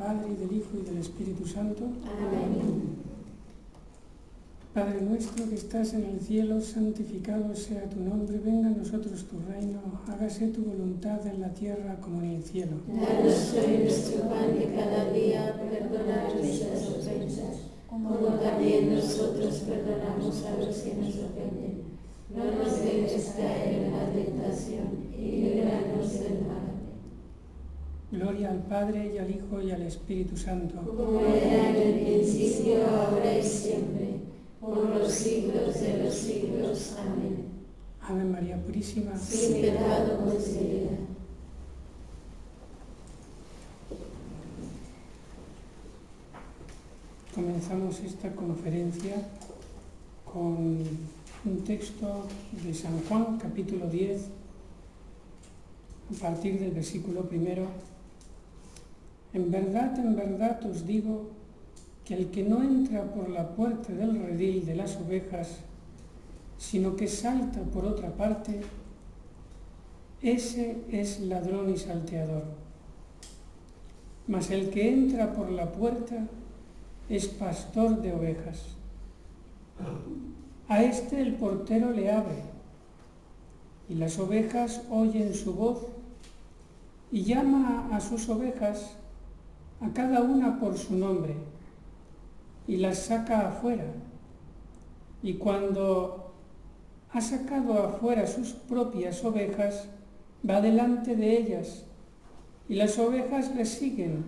Padre, y del Hijo, y del Espíritu Santo. Amén. Padre nuestro que estás en el cielo, santificado sea tu nombre, venga a nosotros tu reino, hágase tu voluntad en la tierra como en el cielo. Danos hoy nuestro pan de cada día, perdona nuestras ofensas, como también nosotros perdonamos a los que nos ofenden. No nos dejes caer en la tentación y líbranos del mal. Gloria al Padre, y al Hijo, y al Espíritu Santo. Como era en el principio, ahora y siempre, por los siglos de los siglos. Amén. Ave María Purísima. Sin pecado concebida. Comenzamos esta conferencia con un texto de San Juan, capítulo 10, a partir del versículo 1. En verdad os digo que el que no entra por la puerta del redil de las ovejas, sino que salta por otra parte, ese es ladrón y salteador. Mas el que entra por la puerta es pastor de ovejas. A este el portero le abre, y las ovejas oyen su voz, y llama a sus ovejas, a cada una por su nombre, y las saca afuera. Y cuando ha sacado afuera sus propias ovejas, va delante de ellas, y las ovejas le siguen,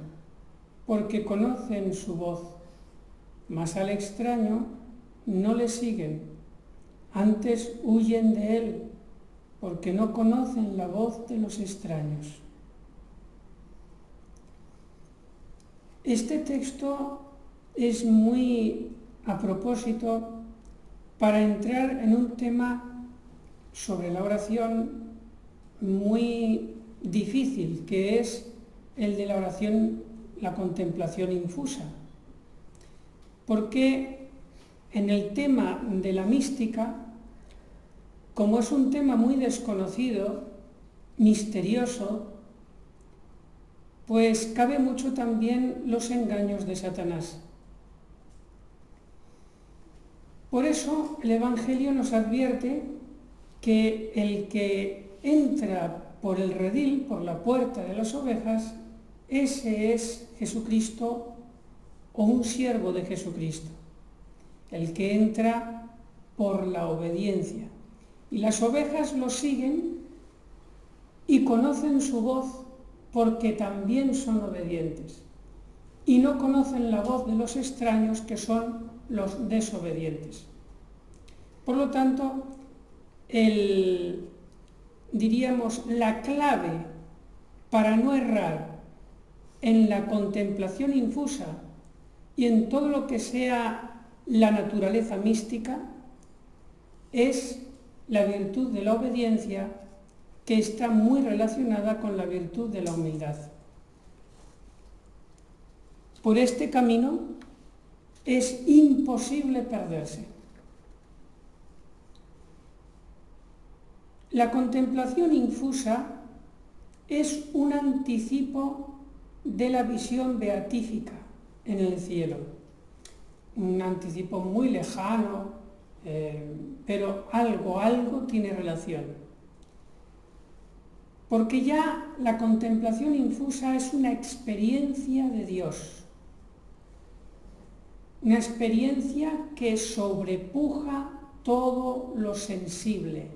porque conocen su voz. Mas al extraño no le siguen, antes huyen de él, porque no conocen la voz de los extraños. Este texto es muy a propósito para entrar en un tema sobre la oración muy difícil, que es el de la oración, la contemplación infusa. Porque en el tema de la mística, como es un tema muy desconocido, misterioso, pues cabe mucho también los engaños de Satanás. Por eso el Evangelio nos advierte que el que entra por el redil, por la puerta de las ovejas, ese es Jesucristo o un siervo de Jesucristo, el que entra por la obediencia. Y las ovejas lo siguen y conocen su voz porque también son obedientes. Y no conocen la voz de los extraños, que son los desobedientes. Por lo tanto, la clave para no errar en la contemplación infusa y en todo lo que sea la naturaleza mística es la virtud de la obediencia, que está muy relacionada con la virtud de la humildad. Por este camino es imposible perderse. La contemplación infusa es un anticipo de la visión beatífica en el cielo. Un anticipo muy lejano, pero algo tiene relación. Porque ya la contemplación infusa es una experiencia de Dios. Una experiencia que sobrepuja todo lo sensible.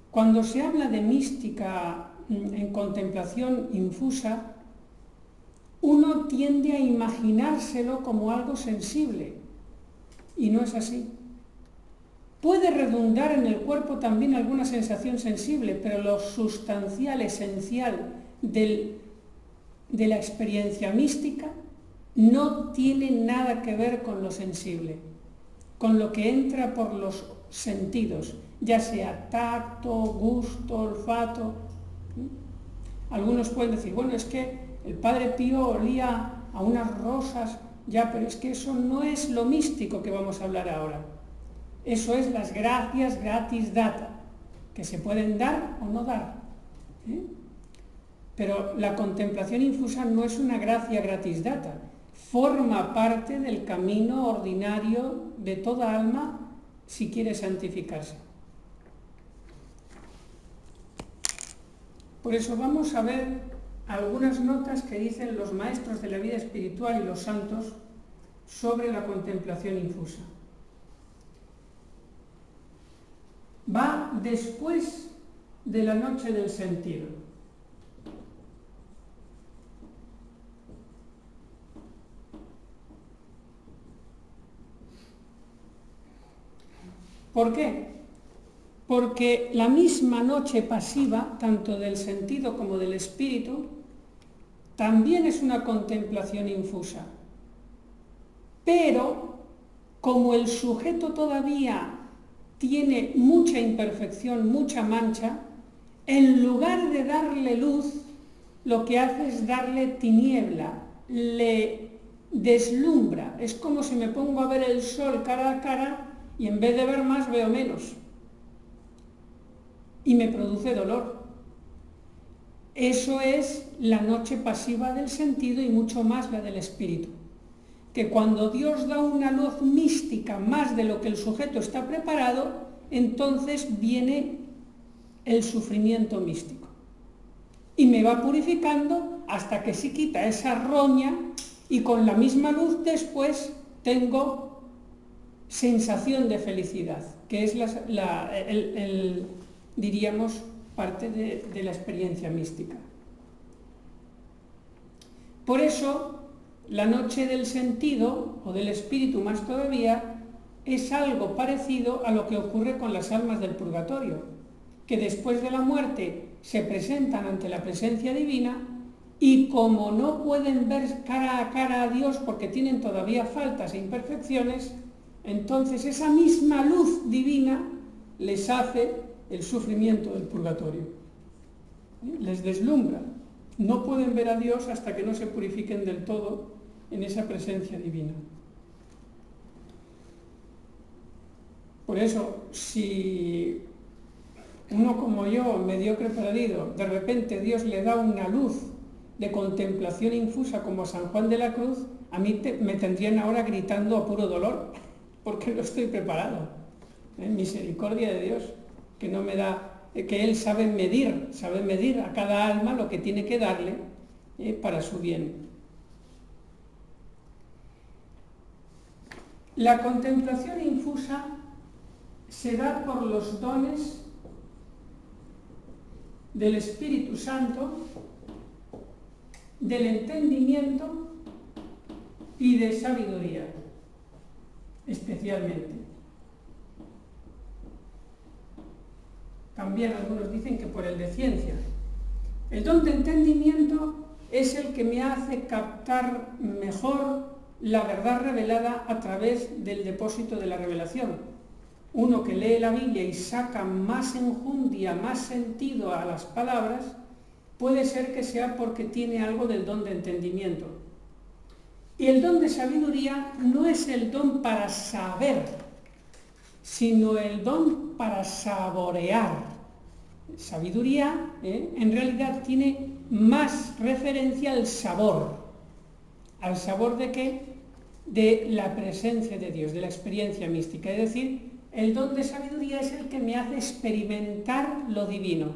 Cuando se habla de mística en contemplación infusa, uno tiende a imaginárselo como algo sensible, y no es así. Puede redundar en el cuerpo también alguna sensación sensible, pero lo sustancial, esencial de la experiencia mística no tiene nada que ver con lo sensible, con lo que entra por los sentidos, ya sea tacto, gusto, olfato. Algunos pueden decir, bueno, es que el Padre Pío olía a unas rosas, ya, pero es que eso no es lo místico que vamos a hablar ahora. Eso es las gracias gratis data, que se pueden dar o no dar. Pero la contemplación infusa no es una gracia gratis data, forma parte del camino ordinario de toda alma si quiere santificarse. Por eso vamos a ver algunas notas que dicen los maestros de la vida espiritual y los santos sobre la contemplación infusa. Va después de la noche del sentido. ¿Por qué? Porque la misma noche pasiva, tanto del sentido como del espíritu, también es una contemplación infusa. Pero, como el sujeto todavía tiene mucha imperfección, mucha mancha, en lugar de darle luz, lo que hace es darle tiniebla, le deslumbra. Es como si me pongo a ver el sol cara a cara y en vez de ver más veo menos. Y me produce dolor. Eso es la noche pasiva del sentido y mucho más la del espíritu. Que cuando Dios da una luz mística más de lo que el sujeto está preparado, entonces viene el sufrimiento místico. Y me va purificando hasta que se quita esa roña y con la misma luz después tengo sensación de felicidad, que es diríamos, parte de la experiencia mística. Por eso, la noche del sentido, o del espíritu más todavía, es algo parecido a lo que ocurre con las almas del purgatorio, que después de la muerte se presentan ante la presencia divina y como no pueden ver cara a cara a Dios porque tienen todavía faltas e imperfecciones, entonces esa misma luz divina les hace el sufrimiento del purgatorio. Les deslumbra. No pueden ver a Dios hasta que no se purifiquen del todo en esa presencia divina. Por eso, si uno como yo, mediocre perdido, de repente Dios le da una luz de contemplación infusa como a San Juan de la Cruz, a mí me tendrían ahora gritando a puro dolor, porque no estoy preparado. Misericordia de Dios, que no me da, que Él sabe medir a cada alma lo que tiene que darle para su bien. La contemplación infusa se da por los dones del Espíritu Santo, del entendimiento y de sabiduría, especialmente. También algunos dicen que por el de ciencia. El don de entendimiento es el que me hace captar mejor la verdad revelada a través del depósito de la revelación. Uno que lee la Biblia y saca más enjundia, más sentido a las palabras, puede ser que sea porque tiene algo del don de entendimiento. Y el don de sabiduría no es el don para saber, sino el don para saborear. Sabiduría, en realidad tiene más referencia al sabor. ¿Al sabor de qué? De la presencia de Dios, de la experiencia mística. Es decir, el don de sabiduría es el que me hace experimentar lo divino.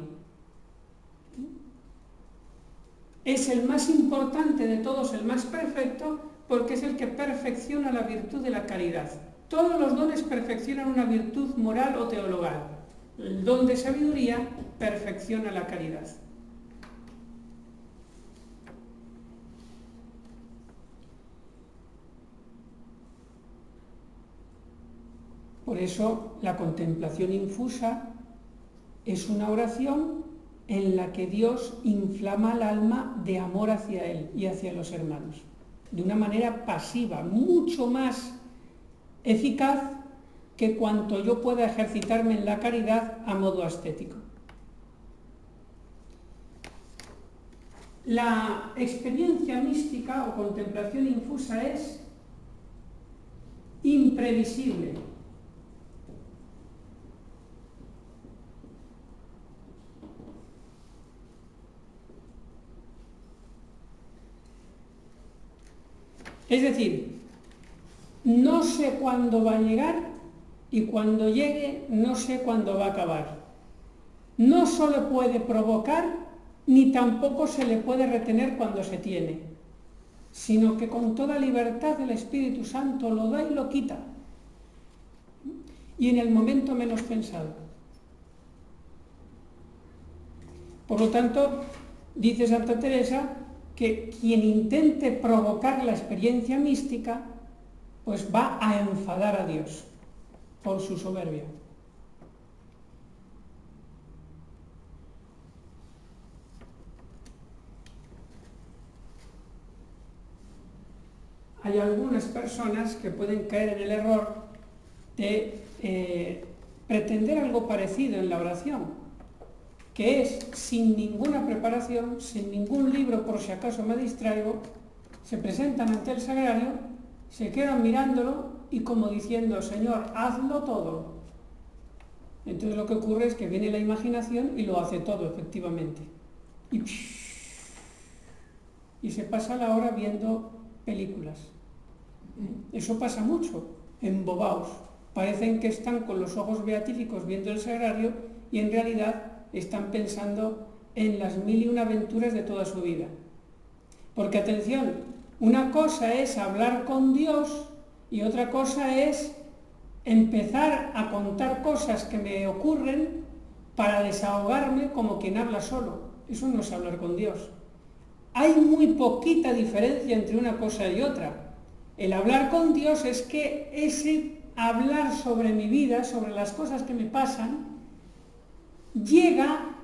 Es el más importante de todos, el más perfecto, porque es el que perfecciona la virtud de la caridad. Todos los dones perfeccionan una virtud moral o teologal. El don de sabiduría perfecciona la caridad. Por eso la contemplación infusa es una oración en la que Dios inflama al alma de amor hacia Él y hacia los hermanos, de una manera pasiva, mucho más eficaz que cuanto yo pueda ejercitarme en la caridad a modo ascético. La experiencia mística o contemplación infusa es imprevisible. Es decir, no sé cuándo va a llegar y cuando llegue no sé cuándo va a acabar. No solo puede provocar ni tampoco se le puede retener cuando se tiene, sino que con toda libertad el Espíritu Santo lo da y lo quita, y en el momento menos pensado. Por lo tanto, dice Santa Teresa que quien intente provocar la experiencia mística, pues va a enfadar a Dios por su soberbia. Hay algunas personas que pueden caer en el error de pretender algo parecido en la oración, que es sin ninguna preparación, sin ningún libro por si acaso me distraigo, se presentan ante el sagrario, se quedan mirándolo y como diciendo, Señor, hazlo todo. Entonces lo que ocurre es que viene la imaginación y lo hace todo, efectivamente. Y se pasa la hora viendo películas. Eso pasa mucho, embobaos. Parecen que están con los ojos beatíficos viendo el sagrario y en realidad están pensando en las 1001 aventuras de toda su vida. Porque atención, una cosa es hablar con Dios y otra cosa es empezar a contar cosas que me ocurren para desahogarme como quien habla solo. Eso no es hablar con Dios. Hay muy poquita diferencia entre una cosa y otra. El hablar con Dios es que ese hablar sobre mi vida, sobre las cosas que me pasan, llega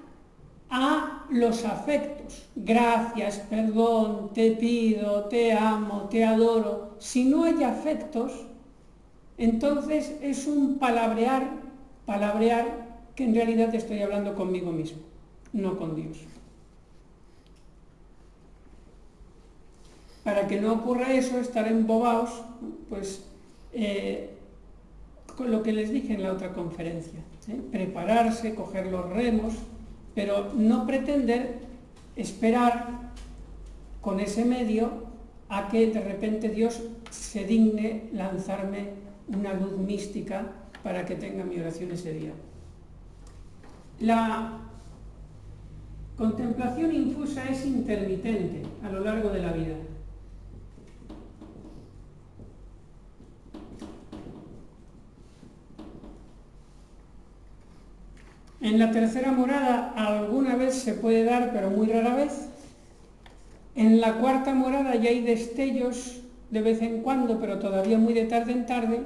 a los afectos. Gracias, perdón, te pido, te amo, te adoro. Si no hay afectos, entonces es un palabrear que en realidad estoy hablando conmigo mismo, no con Dios. Para que no ocurra eso, estar embobados, pues con lo que les dije en la otra conferencia, prepararse, coger los remos, pero no pretender esperar con ese medio a que de repente Dios se digne lanzarme una luz mística para que tenga mi oración ese día. La contemplación infusa es intermitente a lo largo de la vida. En la tercera morada alguna vez se puede dar, pero muy rara vez. En la cuarta morada ya hay destellos de vez en cuando, pero todavía muy de tarde en tarde.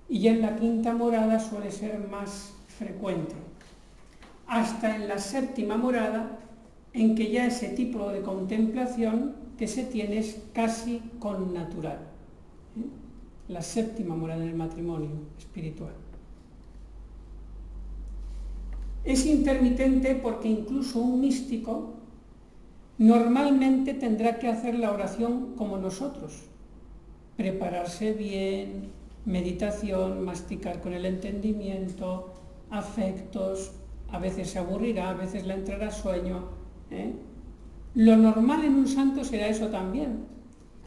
Y ya en la quinta morada suele ser más frecuente. Hasta en la séptima morada, en que ya ese tipo de contemplación que se tiene es casi connatural. La séptima morada del matrimonio espiritual. Es intermitente porque incluso un místico normalmente tendrá que hacer la oración como nosotros, prepararse bien, meditación, masticar con el entendimiento, afectos, a veces se aburrirá, a veces le entrará sueño. Lo normal en un santo será eso también.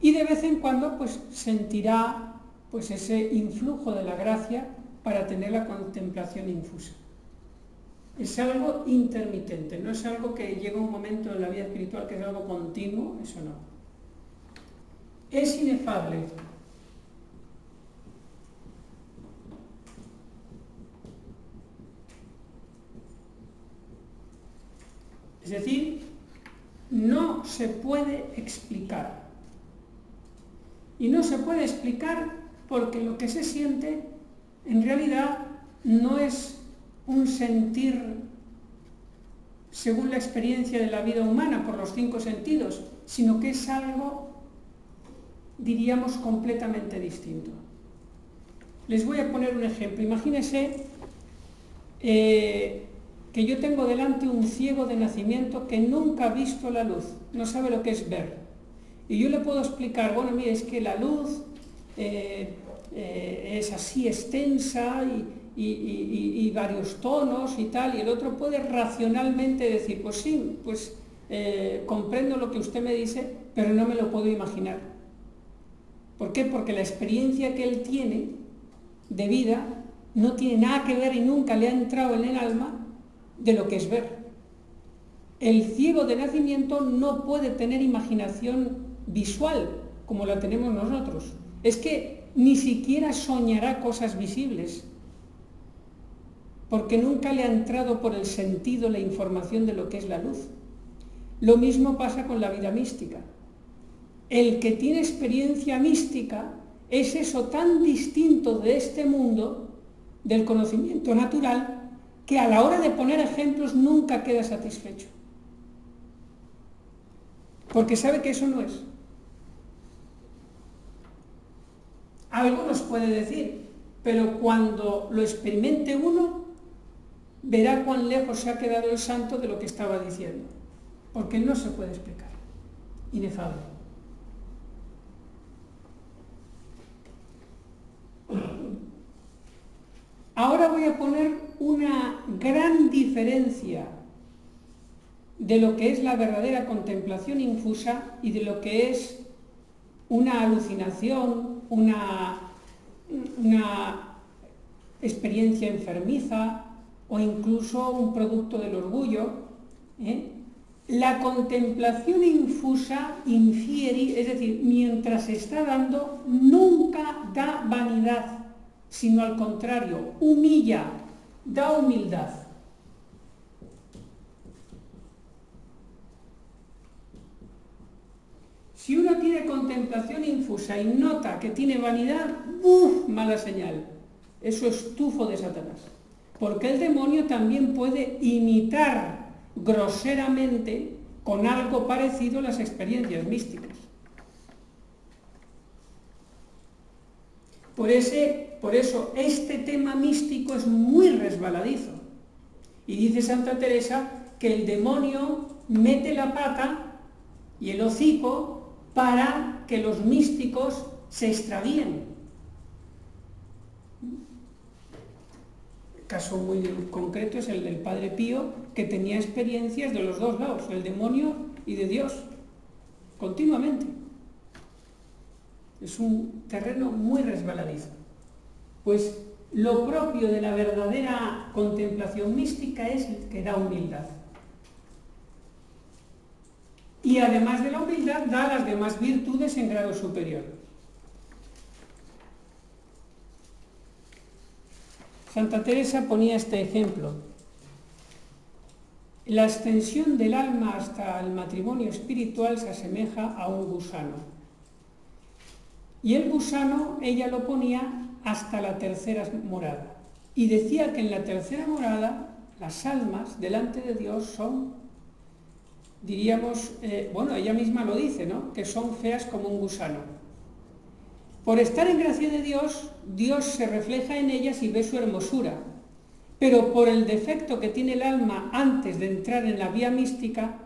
Y de vez en cuando pues sentirá pues ese influjo de la gracia para tener la contemplación infusa. Es algo intermitente, no es algo que llega un momento en la vida espiritual que es algo continuo, eso no. Es inefable. Es decir, no se puede explicar. Y no se puede explicar porque lo que se siente en realidad no es un sentir según la experiencia de la vida humana por los 5 sentidos, sino que es algo, diríamos, completamente distinto. Les voy a poner un ejemplo. Imagínense que yo tengo delante un ciego de nacimiento que nunca ha visto la luz, no sabe lo que es ver. Y yo le puedo explicar, bueno, mire, es que la luz es así extensa y varios tonos y tal, y el otro puede racionalmente decir, pues sí, pues comprendo lo que usted me dice, pero no me lo puedo imaginar. ¿Por qué? Porque la experiencia que él tiene de vida no tiene nada que ver y nunca le ha entrado en el alma de lo que es ver. El ciego de nacimiento no puede tener imaginación visual como la tenemos nosotros. Es que ni siquiera soñará cosas visibles, porque nunca le ha entrado por el sentido la información de lo que es la luz. Lo mismo pasa con la vida mística. El que tiene experiencia mística es eso tan distinto de este mundo, del conocimiento natural, que a la hora de poner ejemplos nunca queda satisfecho. Porque sabe que eso no es. Algo nos puede decir, pero cuando lo experimente uno, verá cuán lejos se ha quedado el santo de lo que estaba diciendo. Porque no se puede explicar. Inefable. Ahora voy a poner una gran diferencia de lo que es la verdadera contemplación infusa y de lo que es una alucinación, una experiencia enfermiza o incluso un producto del orgullo. La contemplación infusa infieri, es decir, mientras se está dando, nunca da vanidad, sino al contrario, humilla, da humildad. Si uno tiene contemplación infusa y nota que tiene vanidad, mala señal. Eso es tufo de Satanás. Porque el demonio también puede imitar groseramente con algo parecido las experiencias místicas. Por eso este tema místico es muy resbaladizo. Y dice Santa Teresa que el demonio mete la pata y el hocico para que los místicos se extravíen. El caso muy concreto es el del Padre Pío, que tenía experiencias de los dos lados, del demonio y de Dios, continuamente. Es un terreno muy resbaladizo. Pues lo propio de la verdadera contemplación mística es que da humildad. Y además de la humildad, da las demás virtudes en grado superior. Santa Teresa ponía este ejemplo. La ascensión del alma hasta el matrimonio espiritual se asemeja a un gusano. Y el gusano, ella lo ponía hasta la tercera morada. Y decía que en la tercera morada, las almas delante de Dios son, diríamos, ella misma lo dice, ¿no?, que son feas como un gusano. Por estar en gracia de Dios, Dios se refleja en ellas y ve su hermosura. Pero por el defecto que tiene el alma antes de entrar en la vía mística,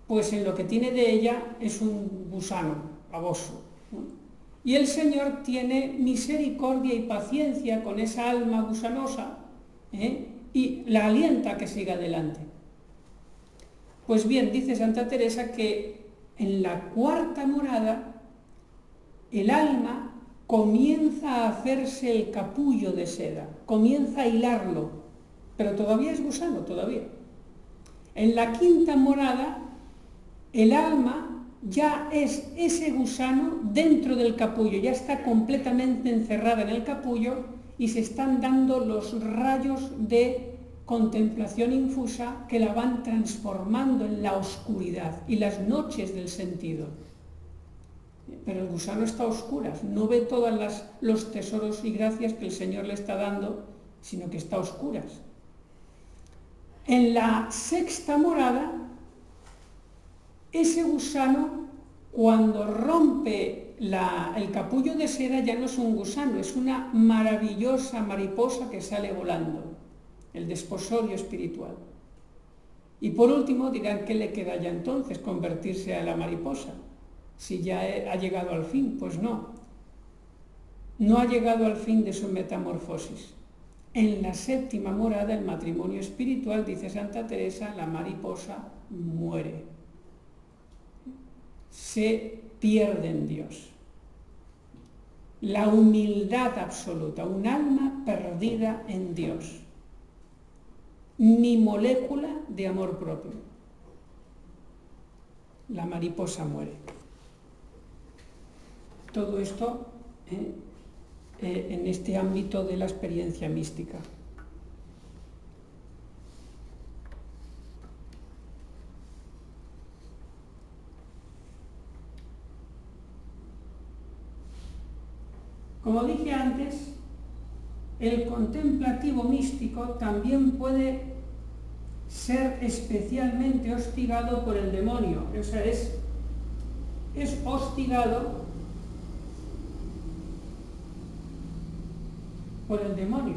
pues en lo que tiene de ella es un gusano baboso, ¿no? Y el Señor tiene misericordia y paciencia con esa alma gusanosa, y la alienta a que siga adelante. Pues bien, dice Santa Teresa que en la cuarta morada el alma comienza a hacerse el capullo de seda, comienza a hilarlo, pero todavía es gusano, todavía. En la quinta morada el alma ya es ese gusano dentro del capullo, ya está completamente encerrada en el capullo y se están dando los rayos de contemplación infusa que la van transformando en la oscuridad y las noches del sentido. Pero el gusano está a oscuras, no ve todos los tesoros y gracias que el Señor le está dando, sino que está a oscuras. En la sexta morada, ese gusano, cuando rompe el capullo de seda, ya no es un gusano, es una maravillosa mariposa que sale volando, el desposorio espiritual. Y por último dirán, ¿qué le queda ya entonces? Convertirse a la mariposa, si ya ha llegado al fin. Pues no ha llegado al fin de su metamorfosis. En la séptima morada, el matrimonio espiritual, dice Santa Teresa, la mariposa muere, se pierde en Dios. la humildad absoluta, un alma perdida en Dios, ni molécula de amor propio. La mariposa muere. Todo esto en este ámbito de la experiencia mística. Como dije antes, el contemplativo místico también puede ser especialmente hostigado por el demonio, o sea, es hostigado por el demonio.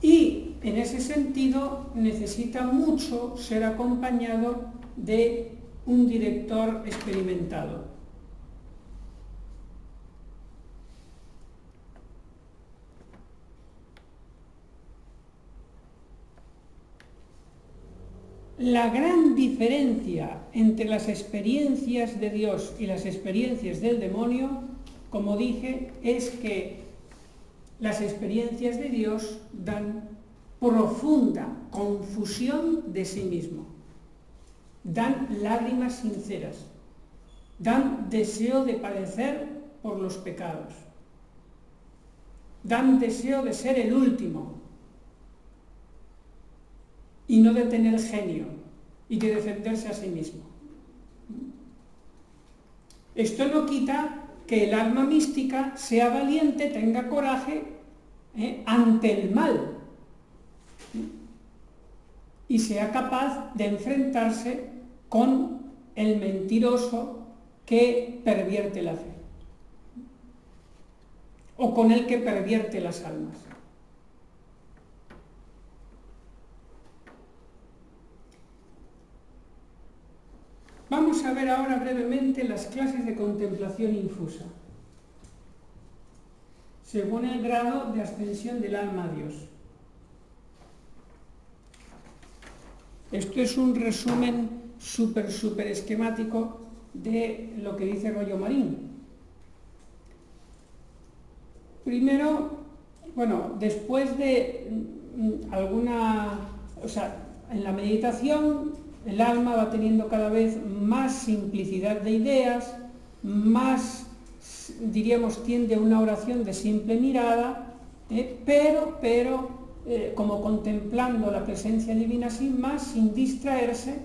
Y en ese sentido necesita mucho ser acompañado de un director experimentado. La gran diferencia entre las experiencias de Dios y las experiencias del demonio, como dije, es que las experiencias de Dios dan profunda confusión de sí mismo, dan lágrimas sinceras, dan deseo de padecer por los pecados, dan deseo de ser el último y no de tener genio y de defenderse a sí mismo. Esto no quita que el alma mística sea valiente, tenga coraje ante el mal y sea capaz de enfrentarse con el mentiroso que pervierte la fe o con el que pervierte las almas. Vamos a ver ahora brevemente las clases de contemplación infusa, según el grado de ascensión del alma a Dios. Esto es un resumen súper esquemático de lo que dice Rollo Marín. Primero, después de en la meditación, el alma va teniendo cada vez más simplicidad de ideas, más, diríamos, tiende a una oración de simple mirada, pero como contemplando la presencia divina sin más, sin distraerse,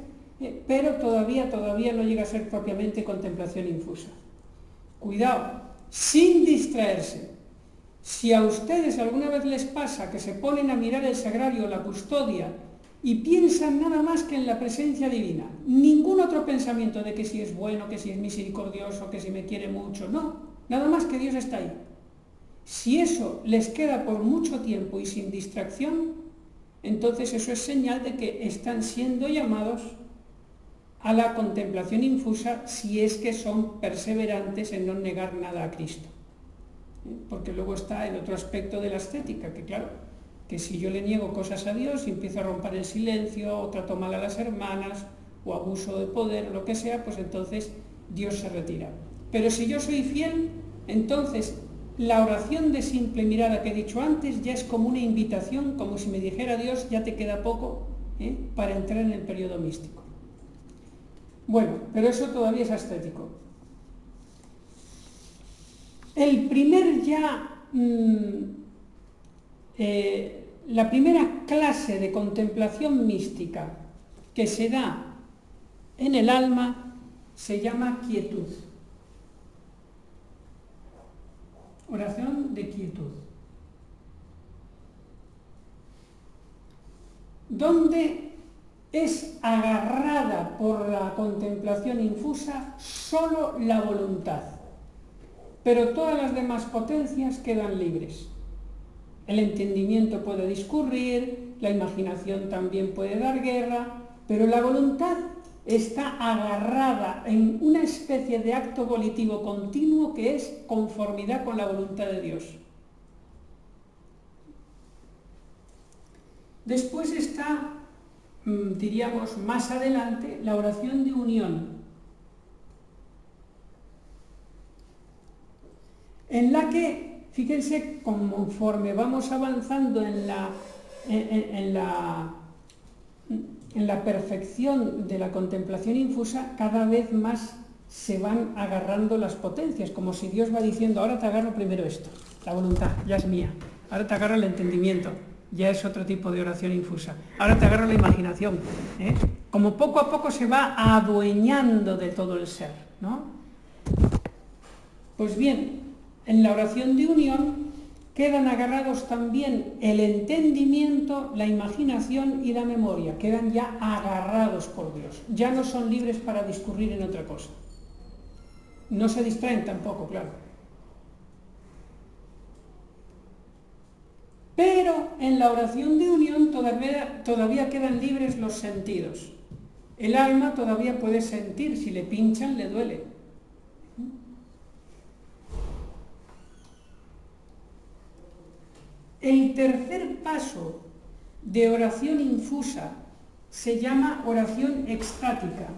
pero todavía no llega a ser propiamente contemplación infusa. Cuidado, sin distraerse. Si a ustedes alguna vez les pasa que se ponen a mirar el sagrario o la custodia y piensan nada más que en la presencia divina, ningún otro pensamiento de que si es bueno, que si es misericordioso, que si me quiere mucho, no, nada más que Dios está ahí. Si eso les queda por mucho tiempo y sin distracción, entonces eso es señal de que están siendo llamados a la contemplación infusa si es que son perseverantes en no negar nada a Cristo. Porque luego está el otro aspecto de la ascética, que claro, que si yo le niego cosas a Dios y empiezo a romper el silencio, o trato mal a las hermanas, o abuso de poder, o lo que sea, pues entonces Dios se retira. Pero si yo soy fiel, entonces la oración de simple mirada que he dicho antes ya es como una invitación, como si me dijera Dios, ya te queda poco para entrar en el periodo místico. Bueno, pero eso todavía es ascético. La primera clase de contemplación mística que se da en el alma se llama quietud. Oración de quietud. Donde es agarrada por la contemplación infusa solo la voluntad, pero todas las demás potencias quedan libres. El entendimiento puede discurrir, la imaginación también puede dar guerra, pero la voluntad está agarrada en una especie de acto volitivo continuo que es conformidad con la voluntad de Dios. Después está diríamos más adelante, la oración de unión, en la que, fíjense, conforme vamos avanzando en la perfección de la contemplación infusa, cada vez más se van agarrando las potencias, como si Dios va diciendo, ahora te agarro primero esto, la voluntad, ya es mía, ahora te agarro el entendimiento, ya es otro tipo de oración infusa, ahora te agarro la imaginación, como poco a poco se va adueñando de todo el ser, ¿no? Pues bien, en la oración de unión quedan agarrados también el entendimiento, la imaginación y la memoria, quedan ya agarrados por Dios, ya no son libres para discurrir en otra cosa. No se distraen tampoco, claro. Pero en la oración de unión todavía quedan libres los sentidos. El alma todavía puede sentir, si le pinchan le duele. El tercer paso de oración infusa se llama oración extática.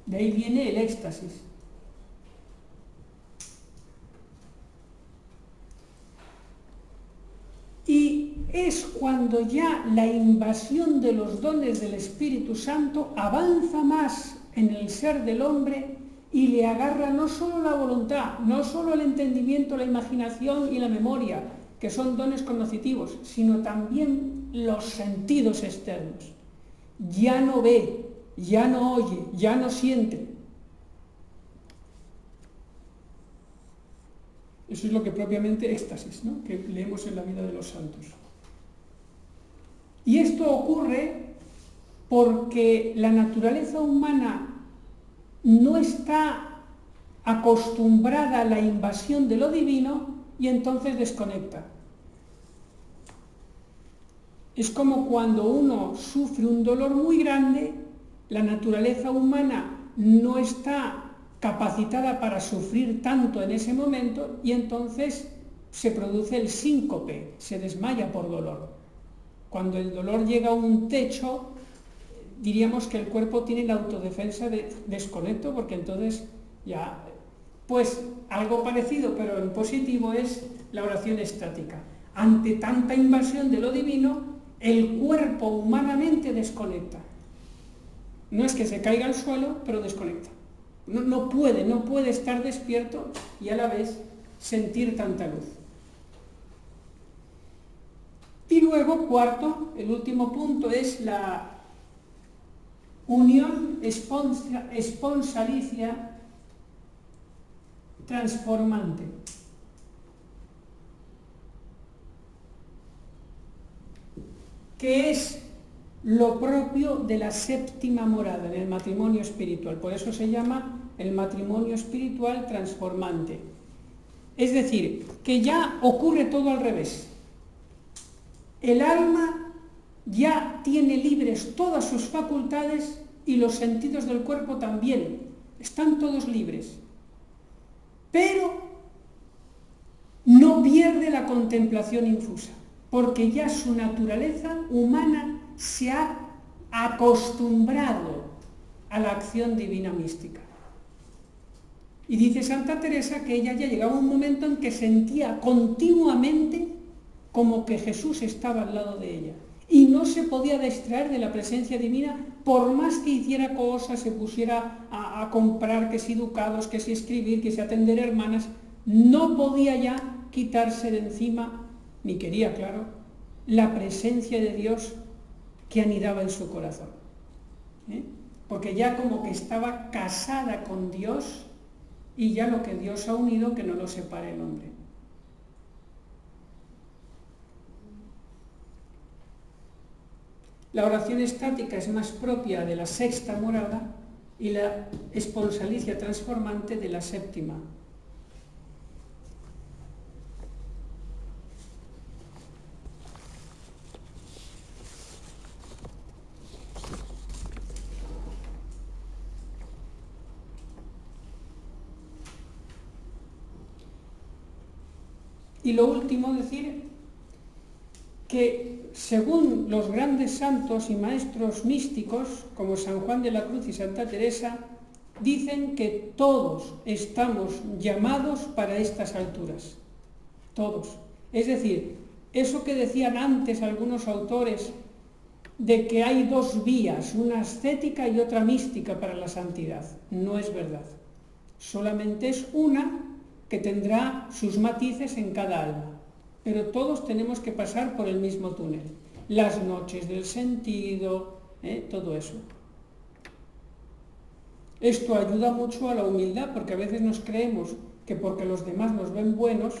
De ahí viene el éxtasis. Y es cuando ya la invasión de los dones del Espíritu Santo avanza más en el ser del hombre y le agarra no solo la voluntad, no solo el entendimiento, la imaginación y la memoria, que son dones cognitivos, sino también los sentidos externos. Ya no ve, ya no oye, ya no siente. Eso es lo que propiamente éxtasis, ¿no?, que leemos en la vida de los santos. Y esto ocurre porque la naturaleza humana no está acostumbrada a la invasión de lo divino y entonces desconecta. Es como cuando uno sufre un dolor muy grande, la naturaleza humana no está capacitada para sufrir tanto en ese momento y entonces se produce el síncope, se desmaya por dolor. Cuando el dolor llega a un techo, diríamos que el cuerpo tiene la autodefensa de desconecto, porque entonces ya, pues algo parecido pero en positivo es la oración estática. Ante tanta invasión de lo divino, el cuerpo humanamente desconecta. No es que se caiga al suelo, pero desconecta. No puede estar despierto y a la vez sentir tanta luz. Y luego, cuarto, el último punto es la unión esponsalicia transformante. Que es lo propio de la séptima morada en el matrimonio espiritual. Por eso se llama el matrimonio espiritual transformante. Es decir, que ya ocurre todo al revés. El alma ya tiene libres todas sus facultades y los sentidos del cuerpo también. Están todos libres. Pero no pierde la contemplación infusa, porque ya su naturaleza humana se ha acostumbrado a la acción divina mística. Y dice Santa Teresa que ella ya llegaba a un momento en que sentía continuamente como que Jesús estaba al lado de ella. Y no se podía distraer de la presencia divina por más que hiciera cosas, se pusiera a comprar, que si ducados, que si escribir, que si atender hermanas. No podía ya quitarse de encima, ni quería, claro, la presencia de Dios que anidaba en su corazón. Porque ya como que estaba casada con Dios y ya lo que Dios ha unido, que no lo separe el hombre. La oración estática es más propia de la sexta morada y la esponsalicia transformante de la séptima. Y lo último, decir que según los grandes santos y maestros místicos, como San Juan de la Cruz y Santa Teresa, dicen que todos estamos llamados para estas alturas. Todos. Es decir, eso que decían antes algunos autores de que hay dos vías, una ascética y otra mística para la santidad, no es verdad. Solamente es una que tendrá sus matices en cada alma. Pero todos tenemos que pasar por el mismo túnel. Las noches del sentido, todo eso. Esto ayuda mucho a la humildad, porque a veces nos creemos que porque los demás nos ven buenos,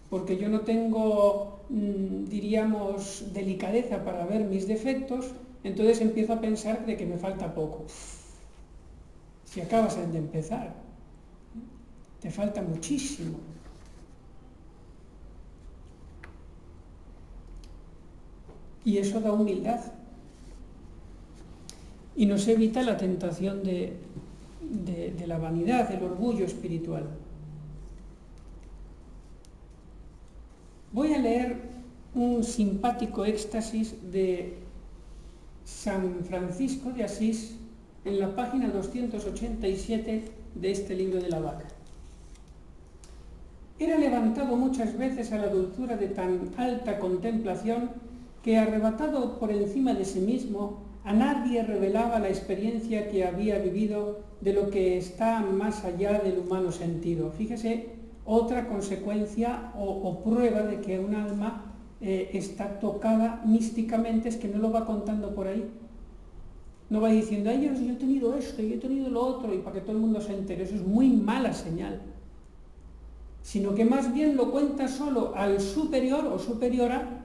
porque yo no tengo, diríamos, delicadeza para ver mis defectos, entonces empiezo a pensar de que me falta poco. Si acabas de empezar, te falta muchísimo. Y eso da humildad. Y nos evita la tentación de la vanidad, del orgullo espiritual. Voy a leer un simpático éxtasis de San Francisco de Asís en la página 287 de este libro de la vaca. Era levantado muchas veces a la dulzura de tan alta contemplación que, arrebatado por encima de sí mismo, a nadie revelaba la experiencia que había vivido de lo que está más allá del humano sentido. Fíjese, otra consecuencia o prueba de que un alma está tocada místicamente es que no lo va contando por ahí. No va diciendo, yo he tenido esto, yo he tenido lo otro, y para que todo el mundo se entere. Eso es muy mala señal. Sino que más bien lo cuenta solo al superior o superiora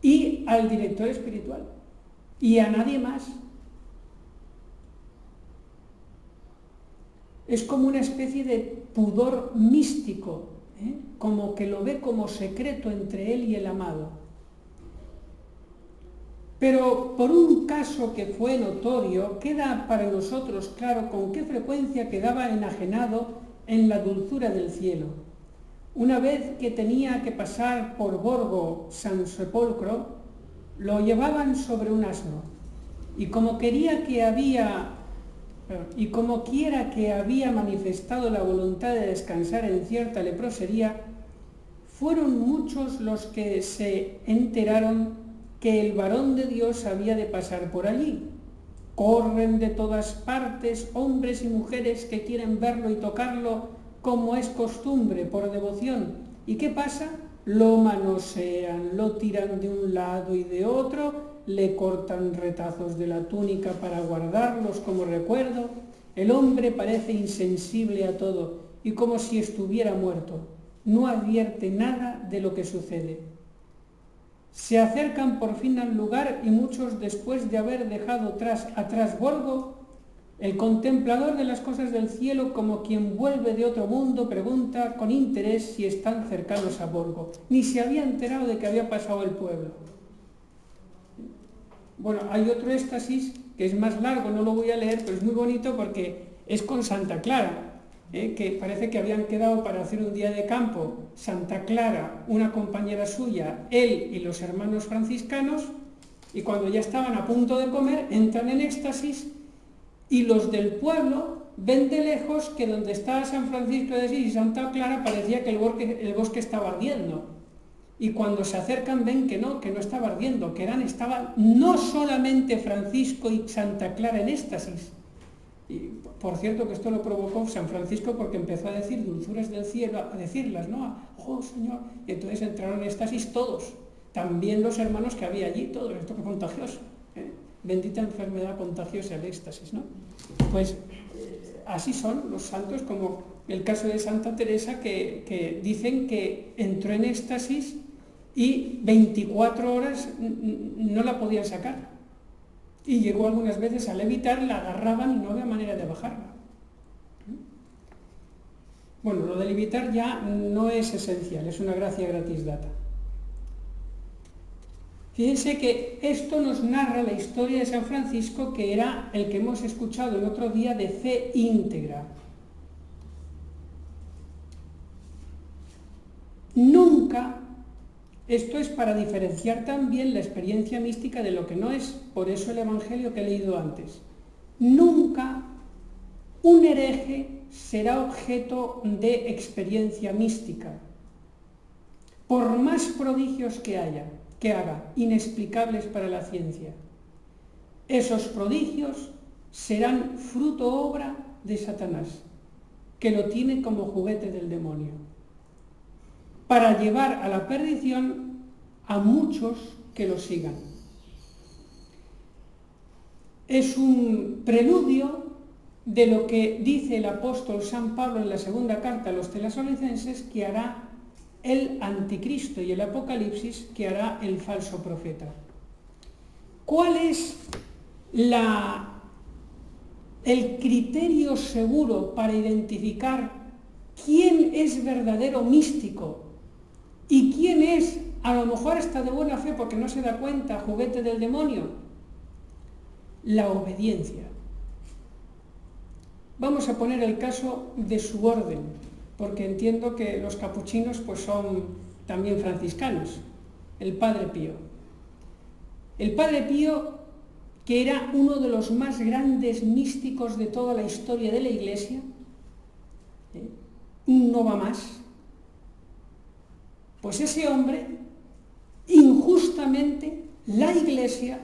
y al director espiritual. Y a nadie más. Es como una especie de pudor místico, como que lo ve como secreto entre él y el amado. Pero por un caso que fue notorio, queda para nosotros claro con qué frecuencia quedaba enajenado en la dulzura del cielo. Una vez que tenía que pasar por Borgo San Sepolcro, lo llevaban sobre un asno, y como quiera que había manifestado la voluntad de descansar en cierta leprosería, fueron muchos los que se enteraron que el varón de Dios había de pasar por allí. Corren de todas partes hombres y mujeres que quieren verlo y tocarlo, como es costumbre, por devoción. ¿Y qué pasa? Lo manosean, lo tiran de un lado y de otro, le cortan retazos de la túnica para guardarlos como recuerdo. El hombre parece insensible a todo y como si estuviera muerto. No advierte nada de lo que sucede. Se acercan por fin al lugar y muchos, después de haber dejado atrás Borgo, el contemplador de las cosas del cielo, como quien vuelve de otro mundo, pregunta con interés si están cercanos a Borgo. Ni se había enterado de que había pasado el pueblo. Bueno, hay otro éxtasis que es más largo, no lo voy a leer, pero es muy bonito porque es con Santa Clara, que parece que habían quedado para hacer un día de campo. Santa Clara, una compañera suya, él y los hermanos franciscanos, y cuando ya estaban a punto de comer, entran en éxtasis. Y los del pueblo ven de lejos que donde estaba San Francisco de Asís y Santa Clara parecía que el bosque estaba ardiendo. Y cuando se acercan ven que no estaba ardiendo, que estaban no solamente Francisco y Santa Clara en éxtasis. Y por cierto que esto lo provocó San Francisco porque empezó a decir dulzuras del cielo, a decirlas, ¿no? ¡Oh, Señor! Y entonces entraron en éxtasis todos, también los hermanos que había allí, todos. Esto que contagioso. Bendita enfermedad contagiosa, el éxtasis, ¿no? Pues así son los santos, como el caso de Santa Teresa, que dicen que entró en éxtasis y 24 horas no la podían sacar. Y llegó algunas veces a levitar, la agarraban y no había manera de bajarla. Bueno, lo de levitar ya no es esencial, es una gracia gratis data. Fíjense que esto nos narra la historia de San Francisco, que era el que hemos escuchado el otro día de fe íntegra. Nunca Esto es para diferenciar también la experiencia mística de lo que no es. Por eso el Evangelio que he leído antes. Nunca un hereje será objeto de experiencia mística, por más prodigios que haga, inexplicables para la ciencia. Esos prodigios serán fruto obra de Satanás, que lo tiene como juguete del demonio, para llevar a la perdición a muchos que lo sigan. Es un preludio de lo que dice el apóstol San Pablo en la segunda carta a los Tesalonicenses, que hará el anticristo, y el Apocalipsis, que hará el falso profeta. ¿Cuál es el criterio seguro para identificar quién es verdadero místico y quién es, a lo mejor hasta de buena fe porque no se da cuenta, juguete del demonio? La obediencia. Vamos a poner el caso de su orden, porque entiendo que los capuchinos pues son también franciscanos. El Padre Pío. El Padre Pío, que era uno de los más grandes místicos de toda la historia de la Iglesia, no va más, pues ese hombre, injustamente, la Iglesia,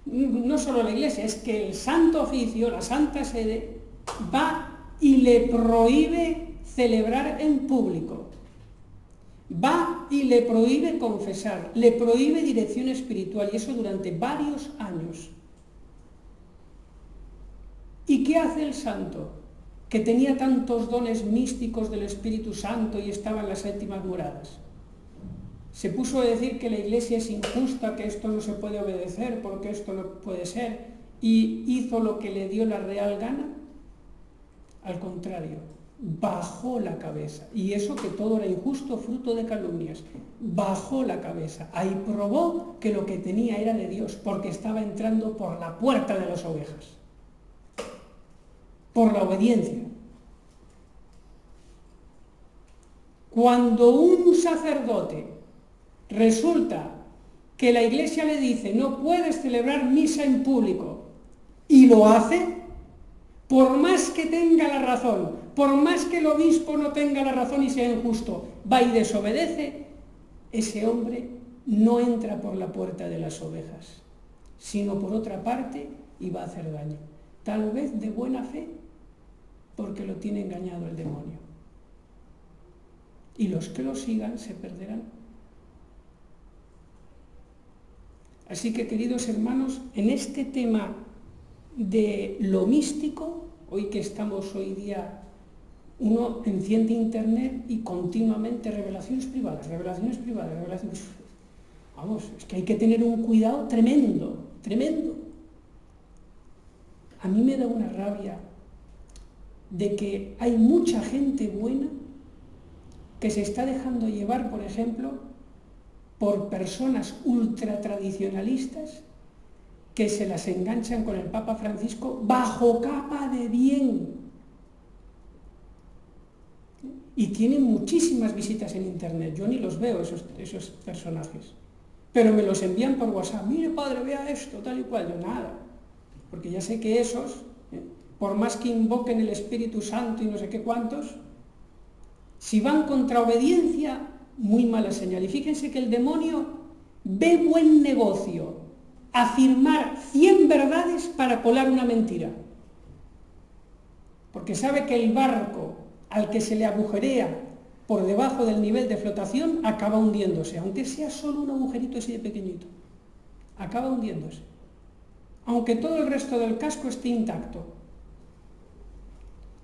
no solo la Iglesia, es que el Santo Oficio, la Santa Sede, va y le prohíbe celebrar en público, va y le prohíbe confesar, le prohíbe dirección espiritual, y eso durante varios años. ¿Y qué hace el santo, que tenía tantos dones místicos del Espíritu Santo y estaba en las séptimas moradas? Se puso a decir que la Iglesia es injusta, que esto no se puede obedecer, porque esto no puede ser, y hizo lo que le dio la real gana. Al contrario, bajó la cabeza, y eso que todo era injusto, fruto de calumnias, bajó la cabeza, ahí probó que lo que tenía era de Dios, porque estaba entrando por la puerta de las ovejas, por la obediencia. Cuando un sacerdote resulta que la Iglesia le dice no puedes celebrar misa en público, y lo hace, por más que tenga la razón, por más que el obispo no tenga la razón y sea injusto, va y desobedece, ese hombre no entra por la puerta de las ovejas, sino por otra parte, y va a hacer daño. Tal vez de buena fe, porque lo tiene engañado el demonio. Y los que lo sigan se perderán. Así que, queridos hermanos, en este tema de lo místico, hoy que estamos hoy día, uno enciende internet y continuamente revelaciones privadas, revelaciones. Vamos, es que hay que tener un cuidado tremendo. A mí me da una rabia de que hay mucha gente buena que se está dejando llevar, por ejemplo, por personas ultratradicionalistas que se las enganchan con el Papa Francisco bajo capa de bien. Y tienen muchísimas visitas en internet. Yo ni los veo, esos personajes. Pero me los envían por WhatsApp. Mire, padre, vea esto, tal y cual. Yo nada. Porque ya sé que esos, por más que invoquen el Espíritu Santo y no sé qué cuántos, si van contra obediencia, muy mala señal. Y fíjense que el demonio ve buen negocio afirmar 100 verdades para colar una mentira. Porque sabe que el barco al que se le agujerea por debajo del nivel de flotación acaba hundiéndose, aunque sea solo un agujerito así de pequeñito. Acaba hundiéndose. Aunque todo el resto del casco esté intacto.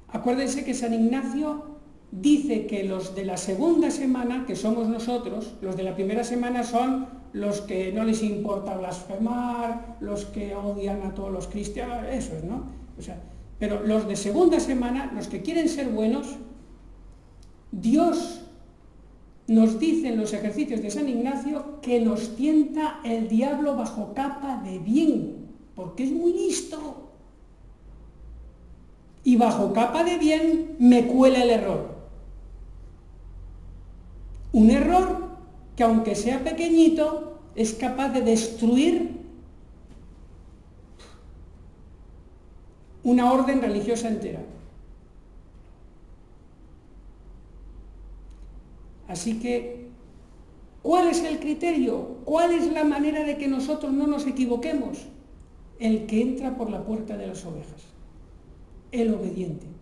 Acuérdense que San Ignacio dice que los de la segunda semana, que somos nosotros, los de la primera semana son los que no les importa blasfemar, los que odian a todos los cristianos, eso es, ¿no? O sea, pero los de segunda semana, los que quieren ser buenos, Dios nos dice en los ejercicios de San Ignacio que nos tienta el diablo bajo capa de bien, porque es muy listo. Y bajo capa de bien me cuela el error. Un error que aunque sea pequeñito, es capaz de destruir una orden religiosa entera. Así que, ¿cuál es el criterio? ¿Cuál es la manera de que nosotros no nos equivoquemos? El que entra por la puerta de las ovejas, el obediente.